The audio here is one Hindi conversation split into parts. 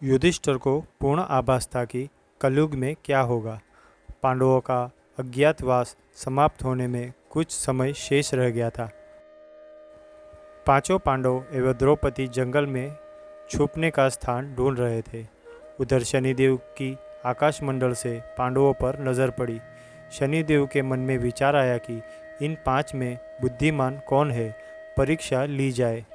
युधिष्ठिर को पूर्ण आभास था कि कलयुग में क्या होगा। पांडवों का अज्ञातवास समाप्त होने में कुछ समय शेष रह गया था। पांचों पांडव एवं द्रौपदी जंगल में छुपने का स्थान ढूंढ रहे थे। उधर शनिदेव की आकाशमंडल से पांडवों पर नजर पड़ी। शनिदेव के मन में विचार आया कि इन पांच में बुद्धिमान कौन है, परीक्षा ली जाए।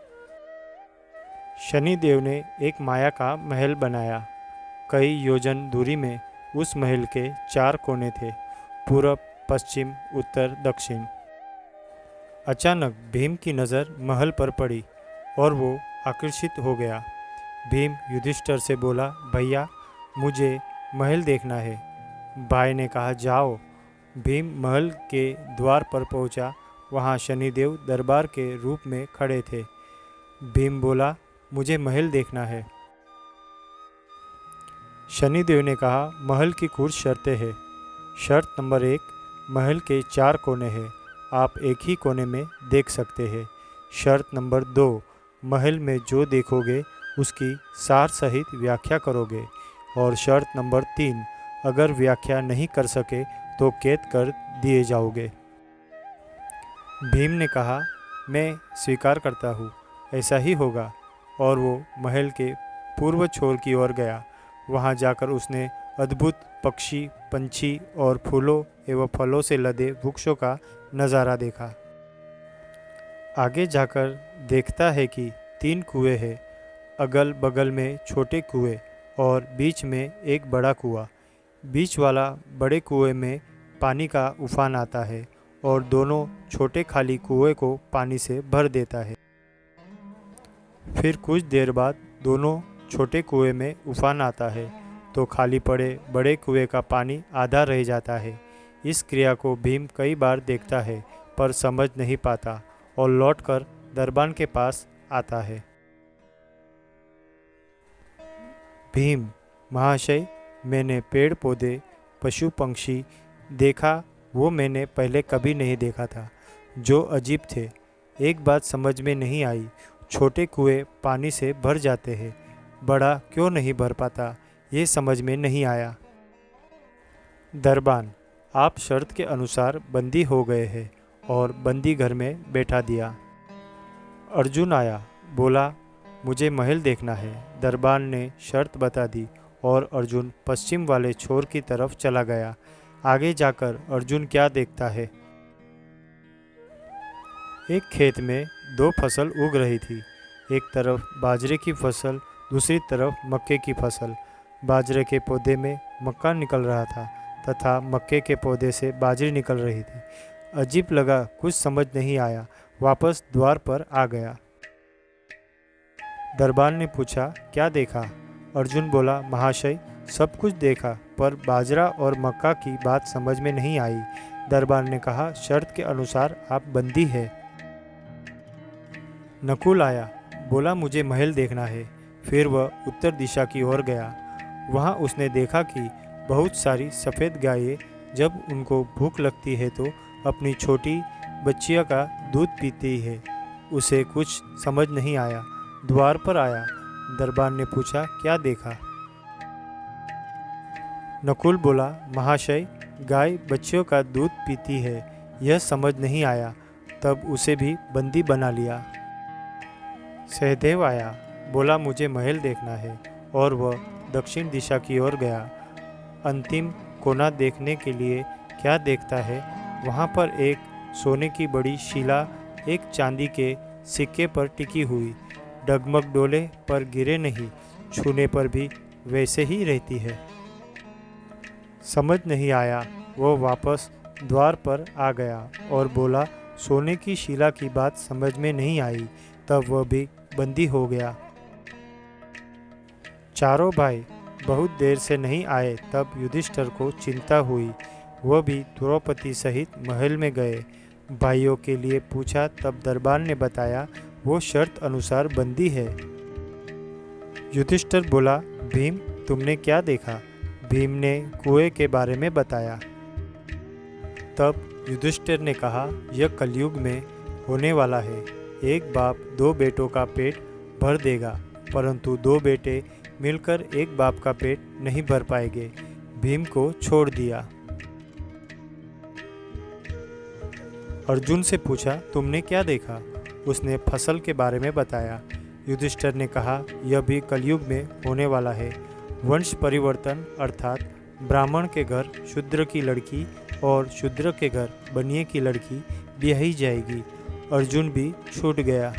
शनिदेव ने एक माया का महल बनाया। कई योजन दूरी में उस महल के 4 कोने थे, पूरब, पश्चिम, उत्तर, दक्षिण। अचानक भीम की नज़र महल पर पड़ी और वो आकर्षित हो गया। भीम युधिष्ठिर से बोला, भैया मुझे महल देखना है। भाई ने कहा, जाओ। भीम महल के द्वार पर पहुंचा। वहां शनिदेव दरबार के रूप में खड़े थे। भीम बोला, मुझे महल देखना है। शनिदेव ने कहा, महल की कुछ शर्तें हैं। शर्त नंबर 1, महल के 4 कोने हैं, आप एक ही कोने में देख सकते हैं। शर्त नंबर 2, महल में जो देखोगे उसकी सार सहित व्याख्या करोगे। और शर्त नंबर 3, अगर व्याख्या नहीं कर सके तो कैद कर दिए जाओगे। भीम ने कहा, मैं स्वीकार करता हूँ, ऐसा ही होगा। और वो महल के पूर्व छोर की ओर गया। वहाँ जाकर उसने अद्भुत पक्षी, पंछी और फूलों एवं फलों से लदे वृक्षों का नज़ारा देखा। आगे जाकर देखता है कि 3 कुएं हैं, अगल बगल में छोटे कुएं और बीच में एक बड़ा कुआं। बीच वाला बड़े कुएं में पानी का उफान आता है और दोनों छोटे खाली कुएं को पानी से भर देता है। फिर कुछ देर बाद दोनों छोटे कुएं में उफान आता है तो खाली पड़े बड़े कुएं का पानी आधा रह जाता है। इस क्रिया को भीम कई बार देखता है पर समझ नहीं पाता और लौटकर दरबान के पास आता है। भीम, महाशय, मैंने पेड़ पौधे, पशु पक्षी देखा, वो मैंने पहले कभी नहीं देखा था, जो अजीब थे। एक बात समझ में नहीं आई, छोटे कुएं पानी से भर जाते हैं, बड़ा क्यों नहीं भर पाता, ये समझ में नहीं आया। दरबान, आप शर्त के अनुसार बंदी हो गए हैं और बंदी घर में बैठा दिया। अर्जुन आया, बोला, मुझे महल देखना है। दरबान ने शर्त बता दी और अर्जुन पश्चिम वाले छोर की तरफ चला गया। आगे जाकर अर्जुन क्या देखता है। एक खेत में 2 फसल उग रही थी। एक तरफ बाजरे की फसल, दूसरी तरफ मक्के की फसल। बाजरे के पौधे में मक्का निकल रहा था तथा मक्के के पौधे से बाजरी निकल रही थी। अजीब लगा, कुछ समझ नहीं आया, वापस द्वार पर आ गया। दरबान ने पूछा, क्या देखा? अर्जुन बोला, महाशय, सब कुछ देखा पर बाजरा और मक्का की बात समझ में नहीं आई। दरबान ने कहा, शर्त के अनुसार आप बंदी है। नकुल आया, बोला, मुझे महल देखना है। फिर वह उत्तर दिशा की ओर गया। वहाँ उसने देखा कि बहुत सारी सफ़ेद गायें जब उनको भूख लगती है तो अपनी छोटी बच्चियों का दूध पीती है। उसे कुछ समझ नहीं आया। द्वार पर आया। दरबान ने पूछा, क्या देखा? नकुल बोला, महाशय, गाय बच्चियों का दूध पीती है, यह समझ नहीं आया, तब उसे भी बंदी बना लिया। सहदेव आया, बोला, मुझे महल देखना है और वह दक्षिण दिशा की ओर गया। अंतिम कोना देखने के लिए क्या देखता है, वहाँ पर एक सोने की बड़ी शिला एक चांदी के सिक्के पर टिकी हुई, डगमग डोले पर गिरे नहीं, छूने पर भी वैसे ही रहती है। समझ नहीं आया। वो वापस द्वार पर आ गया और बोला, सोने की शिला की बात समझ में नहीं आई, तब वह भी बंदी हो गया। चारों भाई बहुत देर से नहीं आए, तब युधिष्ठिर को चिंता हुई। वह भी द्रौपदी सहित महल में गए। भाइयों के लिए पूछा, तब दरबान ने बताया, वो शर्त अनुसार बंदी है। युधिष्ठिर बोला, भीम, तुमने क्या देखा? भीम ने कुएं के बारे में बताया। तब युधिष्ठिर ने कहा, यह कलयुग में होने वाला है। एक बाप 2 बेटों का पेट भर देगा, परंतु 2 बेटे मिलकर एक बाप का पेट नहीं भर पाएंगे। भीम को छोड़ दिया। अर्जुन से पूछा, तुमने क्या देखा? उसने फसल के बारे में बताया। युधिष्ठिर ने कहा, यह भी कलयुग में होने वाला है। वंश परिवर्तन अर्थात ब्राह्मण के घर शूद्र की लड़की और शूद्र के घर बनिए की लड़की ब्याही जाएगी। अर्जुन भी छूट गया।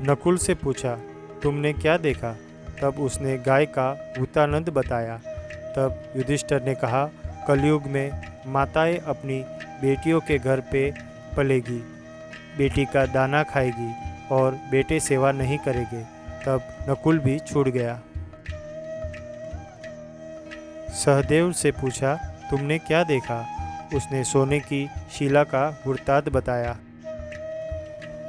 नकुल से पूछा, तुमने क्या देखा? तब उसने गाय का वृत्तांत बताया। तब युधिष्ठिर ने कहा, कलयुग में माताएं अपनी बेटियों के घर पे पलेगी, बेटी का दाना खाएगी और बेटे सेवा नहीं करेंगे। तब नकुल भी छूट गया। सहदेव से पूछा, तुमने क्या देखा? उसने सोने की शिला का वृत्तांत बताया।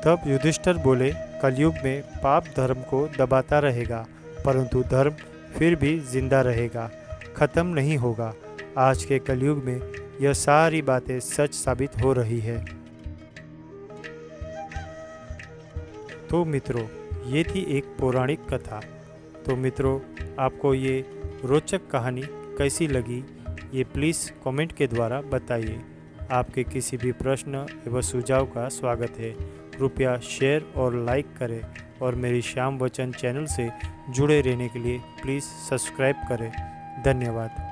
तब युधिष्ठिर बोले, कलयुग में पाप धर्म को दबाता रहेगा, परंतु धर्म फिर भी जिंदा रहेगा, खत्म नहीं होगा। आज के कलयुग में यह सारी बातें सच साबित हो रही है। तो मित्रों, ये थी एक पौराणिक कथा। तो मित्रों, आपको ये रोचक कहानी कैसी लगी, ये प्लीज़ कमेंट के द्वारा बताइए। आपके किसी भी प्रश्न एवं सुझाव का स्वागत है। कृपया शेयर और लाइक करें और मेरी श्याम वचन चैनल से जुड़े रहने के लिए प्लीज़ सब्सक्राइब करें। धन्यवाद।